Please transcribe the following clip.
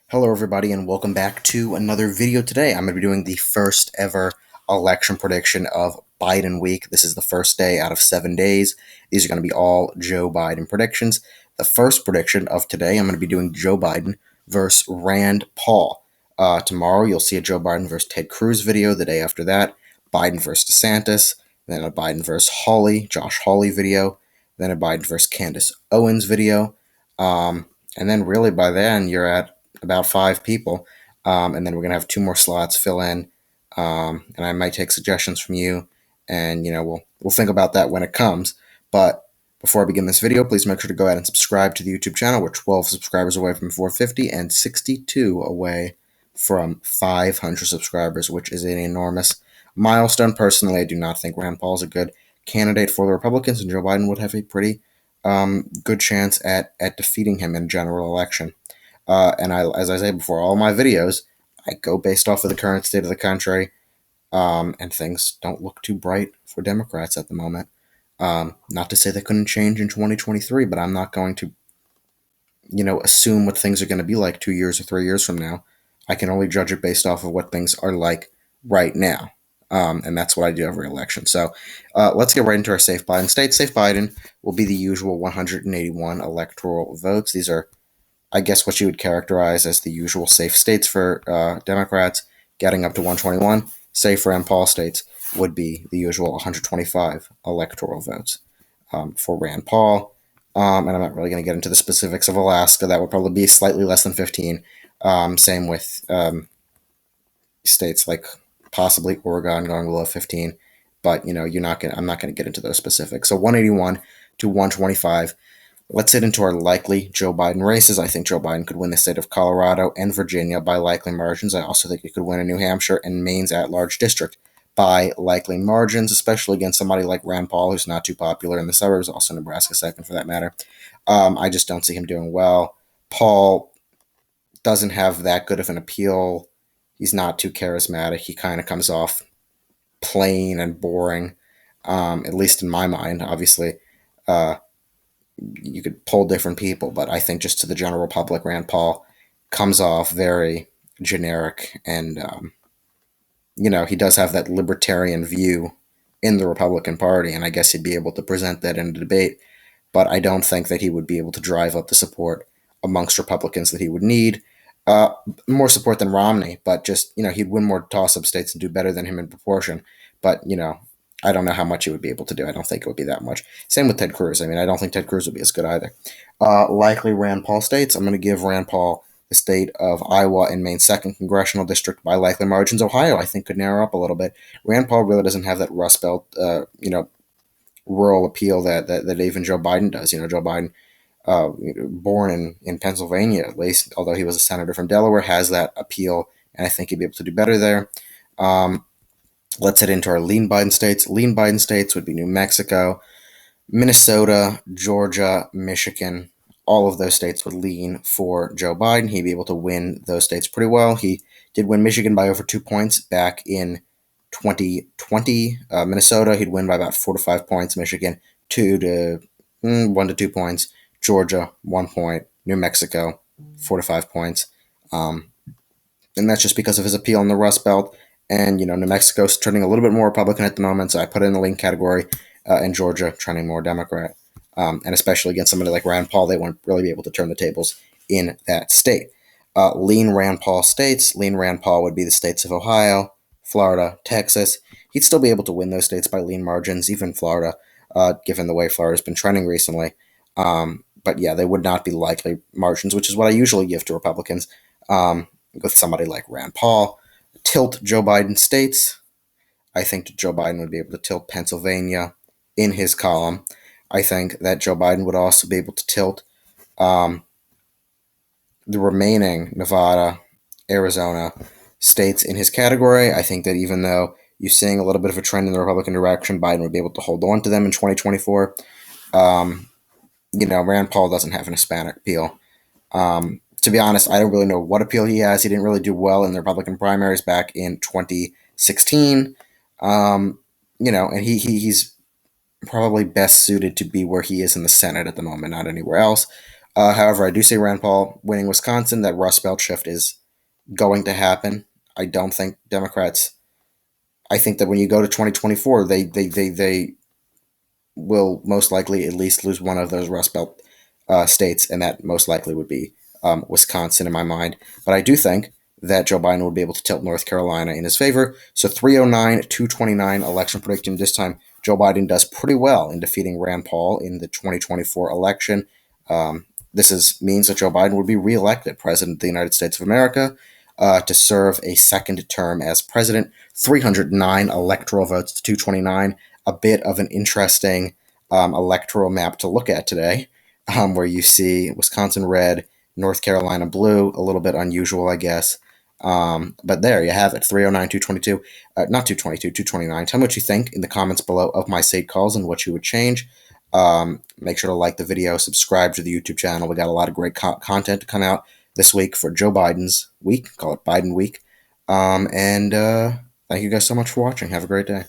Hello everybody and welcome back to another video today. I'm going to be doing the first ever election prediction of Biden week. This is the first day out of 7 days. These are going to be all Joe Biden predictions. The first prediction of today, I'm going to be doing Joe Biden versus Rand Paul. Tomorrow you'll see a Joe Biden versus Ted Cruz video. The day after that, Biden versus DeSantis. Then a Biden versus Josh Hawley video. Then a Biden versus Candace Owens video. And then really by then you're at about 5 people, and then we're gonna have 2 more slots fill in, and I might take suggestions from you, and we'll think about that when it comes. But before I begin this video, please make sure to go ahead and subscribe to the YouTube channel. We're 12 subscribers away from 450 and 62 away from 500 subscribers, which is an enormous milestone. Personally, I do not think Rand Paul is a good candidate for the Republicans, and Joe Biden would have a pretty good chance at defeating him in a general election. And as I say before, all my videos, I go based off of the current state of the country, and things don't look too bright for Democrats at the moment. Not to say they couldn't change in 2023, but I'm not going to, assume what things are going to be like 2 years or 3 years from now. I can only judge it based off of what things are like right now. And that's what I do every election. So let's get right into our Safe Biden states. Safe Biden will be the usual 181 electoral votes. These are, I guess, what you would characterize as the usual safe states for Democrats, getting up to 121. Safe Rand Paul states would be the usual 125 electoral votes for Rand Paul. And I'm not really going to get into the specifics of Alaska. That would probably be slightly less than 15. Same with states like possibly Oregon going below 15. But I'm not going to get into those specifics. So 181 to 125. Let's get into our likely Joe Biden races. I think Joe Biden could win the state of Colorado and Virginia by likely margins. I also think he could win in New Hampshire and Maine's at-large district by likely margins, especially against somebody like Rand Paul, who's not too popular in the suburbs, also Nebraska second for that matter. I just don't see him doing well. Paul doesn't have that good of an appeal. He's not too charismatic. He kind of comes off plain and boring, at least in my mind. Obviously, you could poll different people, but I think just to the general public, Rand Paul comes off very generic, and he does have that libertarian view in the Republican Party, and I guess he'd be able to present that in a debate, but I don't think that he would be able to drive up the support amongst Republicans that he would need. More support than Romney, but just, he'd win more toss-up states and do better than him in proportion, but, I don't know how much he would be able to do. I don't think it would be that much. Same with Ted Cruz. I mean, I don't think Ted Cruz would be as good either. Likely Rand Paul states. I'm going to give Rand Paul the state of Iowa and Maine's second congressional district by likely margins. Ohio, I think, could narrow up a little bit. Rand Paul really doesn't have that Rust Belt, rural appeal that even Joe Biden does. Joe Biden, born in Pennsylvania, at least, although he was a senator from Delaware, has that appeal, and I think he'd be able to do better there. Let's head into our lean Biden states. Lean Biden states would be New Mexico, Minnesota, Georgia, Michigan. All of those states would lean for Joe Biden. He'd be able to win those states pretty well. He did win Michigan by over 2 points back in 2020. Minnesota, he'd win by about 4 to 5 points. Michigan, 1 to 2 points. Georgia, 1 point. New Mexico, 4 to 5 points. And that's just because of his appeal in the Rust Belt. And, New Mexico's turning a little bit more Republican at the moment, so I put it in the lean category. And Georgia trending more Democrat. And especially against somebody like Rand Paul, they won't really be able to turn the tables in that state. Lean Rand Paul states. Lean Rand Paul would be the states of Ohio, Florida, Texas. He'd still be able to win those states by lean margins, even Florida, given the way Florida's been trending recently. But yeah, they would not be likely margins, which is what I usually give to Republicans with somebody like Rand Paul. Tilt Joe Biden states. I think Joe Biden would be able to tilt Pennsylvania in his column. I think that Joe Biden would also be able to tilt the remaining Nevada, Arizona states in his category. I think that even though you're seeing a little bit of a trend in the Republican direction, Biden would be able to hold on to them in 2024. Rand Paul doesn't have an Hispanic appeal. To be honest, I don't really know what appeal he has. He didn't really do well in the Republican primaries back in 2016. And he's probably best suited to be where he is in the Senate at the moment, not anywhere else. However, I do see Rand Paul winning Wisconsin. That Rust Belt shift is going to happen. I don't think Democrats. I think that when you go to 2024, they will most likely at least lose one of those Rust Belt states, and that most likely would be Wisconsin in my mind. But I do think that Joe Biden would be able to tilt North Carolina in his favor. So 309, 229 election prediction. This time, Joe Biden does pretty well in defeating Rand Paul in the 2024 election. Means that Joe Biden would be reelected President of the United States of America to serve a second term as president. 309 electoral votes to 229. A bit of an interesting electoral map to look at today, where you see Wisconsin red, North Carolina blue, a little bit unusual, I guess. But there you have it, 309, 222, not 222, 229. Tell me what you think in the comments below of my state calls and what you would change. Make sure to like the video, subscribe to the YouTube channel. We got a lot of great content to come out this week for Joe Biden's week. Call it Biden week. And thank you guys so much for watching. Have a great day.